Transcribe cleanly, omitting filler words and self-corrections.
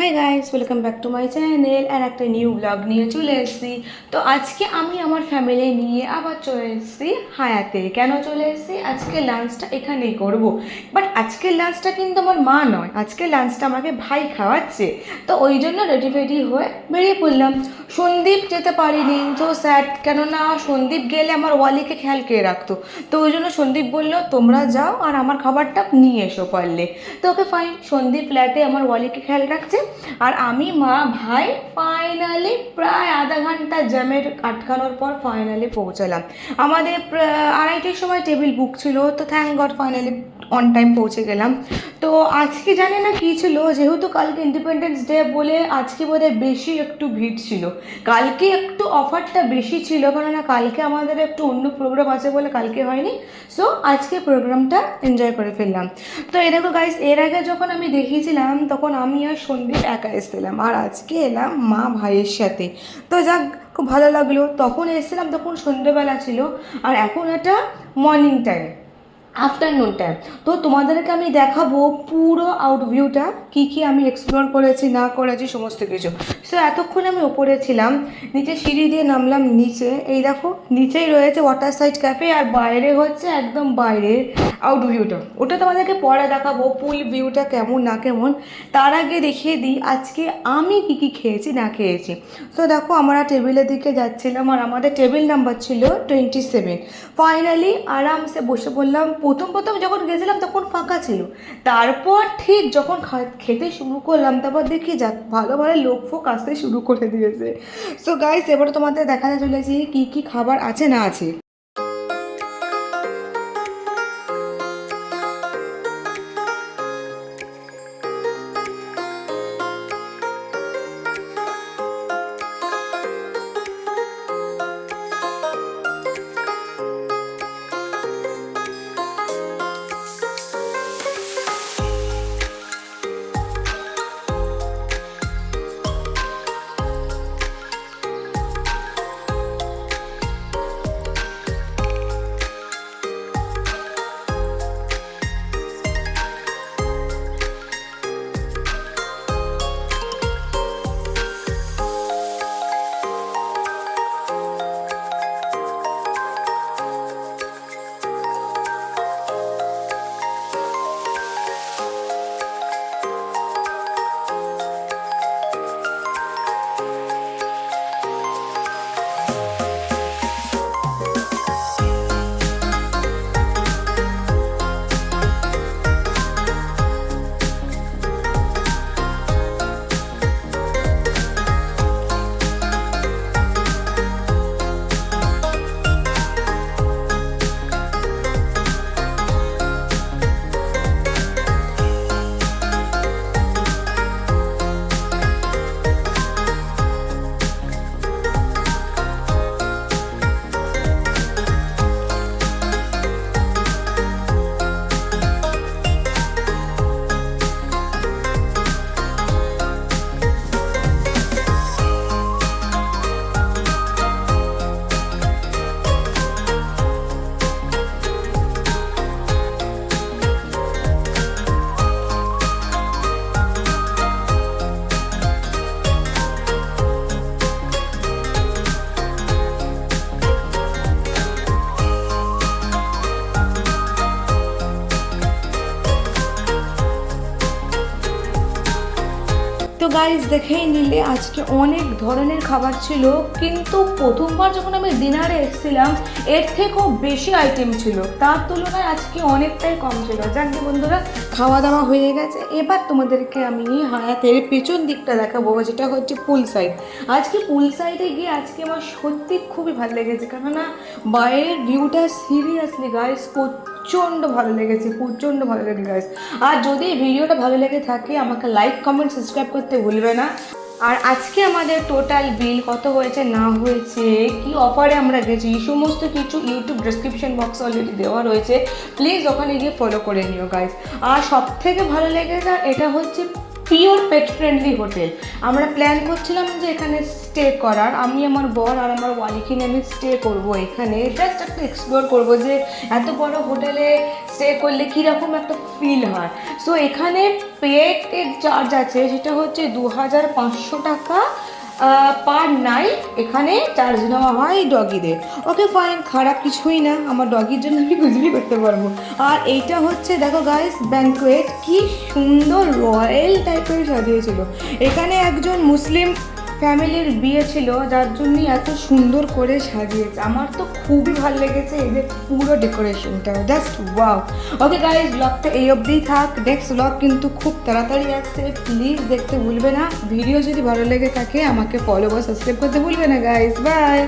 High guys, welcome back to my channel আর একটা new blog নিয়ে চলে এসেছি। তো আজকে আমি আমার ফ্যামিলি নিয়ে আবার চলে এসেছি হায়াতে। কেন চলে এসেছি? আজকে লাঞ্চটা এখানেই করব। বাট আজকের লাঞ্চটা কিন্তু আমার মা নয়, আজকে লাঞ্চটা আমাকে ভাই খাওয়াচ্ছে। তো ওই জন্য রেডি ফেডি হয়ে বেরিয়ে পড়লাম। সন্দীপ যেতে পারিনি, তো স্যাড, কেননা সন্দীপ গেলে আমার ওয়ালিকে খেয়াল কে রাখতো। তো ওই জন্য সন্দীপ বললো তোমরা যাও আর আমার খাবারটা নিয়ে এসো পারলে। তো ওকে ফাইন, সন্দীপ ফ্ল্যাটে আমার ওয়ালিকে খেয়াল রাখছে আর আমি মা ভাই ফাইনালি প্রায় আধা ঘন্টা জ্যামের আটকানোর পর ফাইনালি পৌঁছালাম। আমাদের 2:30টার সময় টেবিল বুক ছিল, তো thank god finally on time পৌঁছে গেলাম। তো আজকে জানি না কী ছিল, যেহেতু কালকে ইন্ডিপেন্ডেন্স ডে বলে আজকে বোধহয় বেশি একটু ভিড় ছিল। কালকে একটু অফারটা বেশি ছিল, কেননা কালকে আমাদের একটু অন্য প্রোগ্রাম আছে বলে কালকে হয়নি। সো আজকে প্রোগ্রামটা এনজয় করে ফেললাম। তো এই দেখো গাইস, এর আগে যখন আমি দেখিয়েছিলাম তখন আমি আর সন্দীপ একা এসেছিলাম, আর আজকে এলাম মা ভাইয়ের সাথে। তো যাক, খুব ভালো লাগলো। তখন এসেছিলাম তখন সন্ধ্যেবেলা ছিল, আর এখন এটা মর্নিং টাইম, আফটারনুন টাইম। তো তোমাদেরকে আমি দেখাবো পুরো আউটভিউটা, কী কী আমি এক্সপ্লোর করেছি না করেছি সমস্ত কিছু। সো এতক্ষণ আমি ওপরে ছিলাম, নিচে সিঁড়ি দিয়ে নামলাম নিচে। এই দেখো নিচেই রয়েছে ওয়াটার সাইড ক্যাফে, আর বাইরে হচ্ছে একদম বাইরের আউটভিউটা। ওটা তোমাদেরকে পরে দেখাবো পুল ভিউটা কেমন না কেমন। তার আগে দেখিয়ে দিই আজকে আমি কী কী খেয়েছি না খেয়েছি। তো দেখো আমরা টেবিলের দিকে যাচ্ছিলাম, আর আমাদের টেবিল নাম্বার ছিল 27। ফাইনালি আরামসে বসে পড়লাম। প্রথম যখন গেছিলাম তখন ফাঁকা ছিল, তারপর ঠিক যখন খেতে শুরু করলাম তারপর দেখি যাক ভালো ভালো লোক ফোক আসতে শুরু করে দিয়েছে। সো গাইস, এবারে তোমাদের দেখাতে চলেছি কী কী খাবার আছে না আছে। তো গাইজ দেখেই নিলে আজকে অনেক ধরনের খাবার ছিল, কিন্তু প্রথমবার যখন আমি ডিনারে এসেছিলাম এর থেকেও বেশি আইটেম ছিল, তার তুলনায় আজকে অনেকটাই কম ছিল। যাকে বন্ধুরা, খাওয়া দাওয়া হয়ে গেছে, এবার তোমাদেরকে আমি হায়াতের পেছন দিকটা দেখাবো, যেটা হচ্ছে পুল সাইড। আজকে পুল সাইডে গিয়ে আজকে আমার সত্যি খুবই ভালো লেগেছে, কেননা বাইরের ভিউটা সিরিয়াসলি গাইজ প্রচণ্ড ভালো লেগেছে, প্রচণ্ড ভালো লেগে গাইজ। আর যদি ভিডিওটা ভালো লেগে থাকে আমাকে লাইক কমেন্ট সাবস্ক্রাইব করতে ভুলবে না। আর আজকে আমাদের টোটাল বিল কত হয়েছে না হয়েছে, কি অফারে আমরা গেছি, সমস্ত কিছু ইউটিউব ডেসক্রিপশন বক্সে অলরেডি দেওয়া রয়েছে, প্লিজ ওখানে গিয়ে ফলো করে নিও গাইজ। আর সব থেকে ভালো লেগেছে এটা হচ্ছে পিওর পেট ফ্রেন্ডলি হোটেল। আমরা প্ল্যান করছিলাম যে এখানে স্টে করার, আমি আমার বর আর আমার ওয়ালিকে নিয়ে আমি স্টে করবো এখানে, জাস্ট একটু এক্সপ্লোর করবো যে এত বড় হোটেলে স্টে করলে কীরকম একটা ফিল হয়। সো এখানে পেটের চার্জ আছে, সেটা হচ্ছে 2500 টাকা পার নাইট এখানে চার্জ নেওয়া হয় ডগিদের। ওকে ফাইন, খারাপ কিছুই না, আমার ডগির জন্য আমি কুচবি করতে পারবো। আর এইটা হচ্ছে দেখো গাইস ব্যাঙ্কোয়েট, কি সুন্দর রয়্যাল টাইপের সাজিয়েছিল। এখানে একজন মুসলিম ফ্যামিলির বিয়ে ছিল, যার জন্যই এত সুন্দর করে সাজিয়েছে। আমার তো খুবই ভালো লেগেছে এই যে পুরো ডেকোরেশনটা, জাস্ট ওয়াও। ওকে গাইস, ব্লগটা এই অবধিই থাক, নেক্সট ব্লগ কিন্তু খুব তাড়াতাড়ি আসছে, প্লিজ দেখতে ভুলবে না। ভিডিও যদি ভালো লেগে থাকে আমাকে ফলো বা সাবস্ক্রাইব করতে ভুলবে না গাইস। বাই।